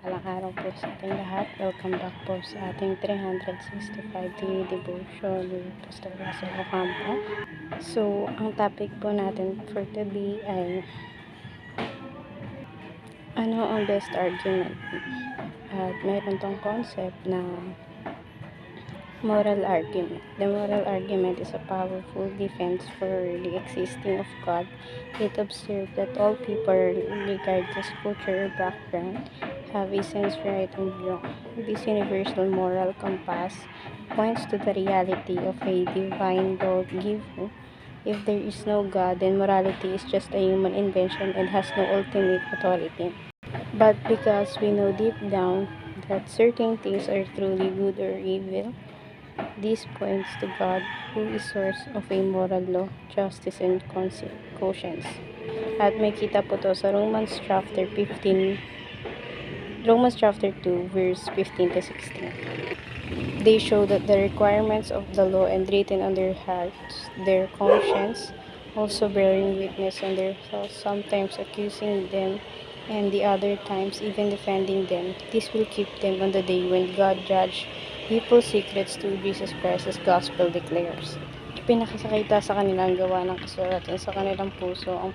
mapagpalang araw po sa ating lahat. Welcome back po sa ating 365 daily devotion with Pastor Russell Ocampo. So, ang topic po natin for today ay ano ang best argument? At mayroon tong concept na moral argument. The moral argument is a powerful defense for the existing of God. It observes that all people, regardless of culture or background, have a sense right and wrong. This universal moral compass points to the reality of a divine lawgiver. If there is no God, then morality is just a human invention and has no ultimate authority. But because we know deep down that certain things are truly good or evil, this points to God, who is source of a moral law, justice, and conscience. At may kita po to sa Romans chapter 2, verse 15 to 16. They show that the requirements of the law and written on their hearts, their conscience, also bearing witness on their thoughts, sometimes accusing them, and the other times even defending them. This will keep them on the day when God judge people's secrets to Jesus Christ as gospel declares. Pinakasakita sa kanilang gawa ng kasulatan sa kanilang puso ang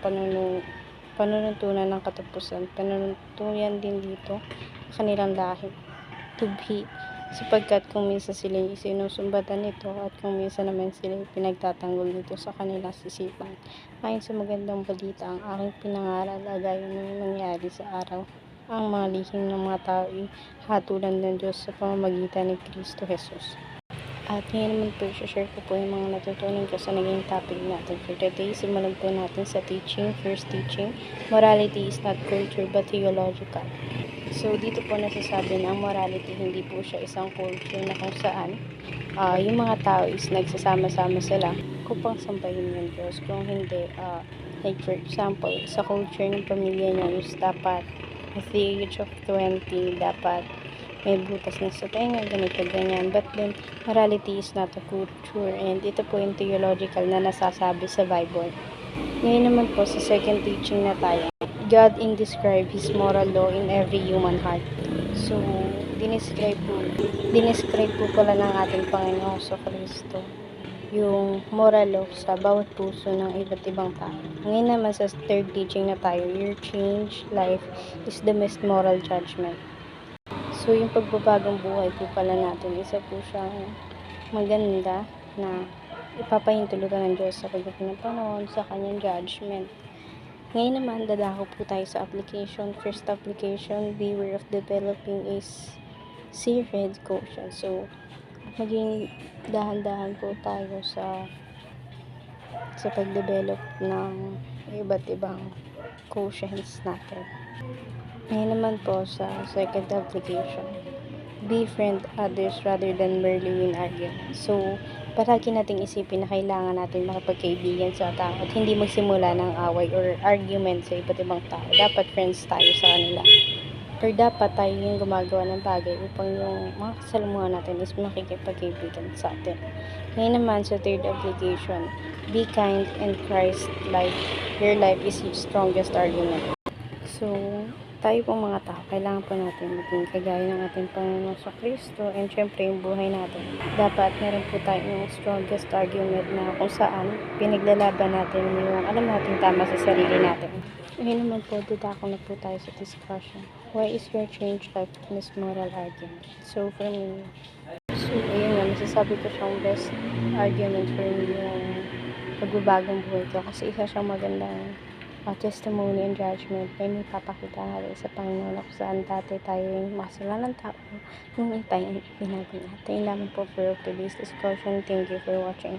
panununtunan ng katapusan. Panununtunan din dito kanilang lahi. To be, sapagkat kung minsan sila sinusumbatan nito at kung minsan naman sila pinagtatanggol nito sa kanilang sisipan. Ayon sa magandang balita, ang aking pinangaral ay gaya ng nangyari sa araw. Ang mga lihim ng mga tao ay hatulan ng Diyos sa pamamagitan ni Kristo Jesus. At ngayon naman po, share ko po yung mga natutunan ko sa naging topic natin for today. Simulan po natin sa teaching. First teaching, morality is not culture but theological. So, dito po nasasabi na ang morality hindi po siya isang culture na kung saan yung mga tao is nagsasama-sama sila upang sambahin yung Diyos. Kung hindi, like for example, sa culture ng pamilya niyo is dapat at the age of 20, dapat may butas na sa tenga, ganito, ganyan. But then, morality is not a culture, and ito po yung theological na nasasabi sa Bible. Ngayon naman po, sa second teaching na tayo, God describe His moral law in every human heart. So, dinescribe po pala ng ating Panginoon sa Kristo yung moral law sa bawat puso ng iba't ibang tao. Ngayon naman sa third teaching na tayo, your change life is the best moral judgment. So, yung pagbabagong buhay po pala natin, isa po siyang maganda na ipapahintulutan ng Diyos sa pagdating ng panahon, sa kanyang judgment. Ngayon naman, dadako po tayo sa application. First application, beware of developing a seared conscience. So, maging dahan-dahan po tayo sa pag-develop ng iba't ibang conscience natin. Ngayon naman po sa second application, befriend others rather than merely win arguments. So, palagi nating isipin na kailangan natin makapagkaibigan sa tao at hindi magsimula ng away or argument sa iba't ibang tao. Dapat friends tayo sa kanila. Or dapat tayo yung gumagawa ng bagay upang yung mga kasalamuhan natin is makikipagkaibigan sa atin. Ngayon naman sa third application, be kind and Christ-like. Your life is your strongest argument. So, tayo pong mga tao, kailangan po natin maging kagaya ng ating Panginoon sa Kristo, and syempre yung buhay natin. Dapat meron po tayong strongest argument na kung saan pinaglalaban natin yung alam natin tama sa sarili natin. Ngayon naman po, dadako na po tayo sa discussion. Why is your change life best moral argument? So, for me, ayun nga, masasabi ko siyang best argument for me yung pagbabagong buhay ko kasi isa siyang magandang testimony and judgment na papakita natin sa Panginoon kung saan dati tayo yung makasalanan tao nung tayo ang binago natin. Lamang po for today's discussion. Thank you for watching.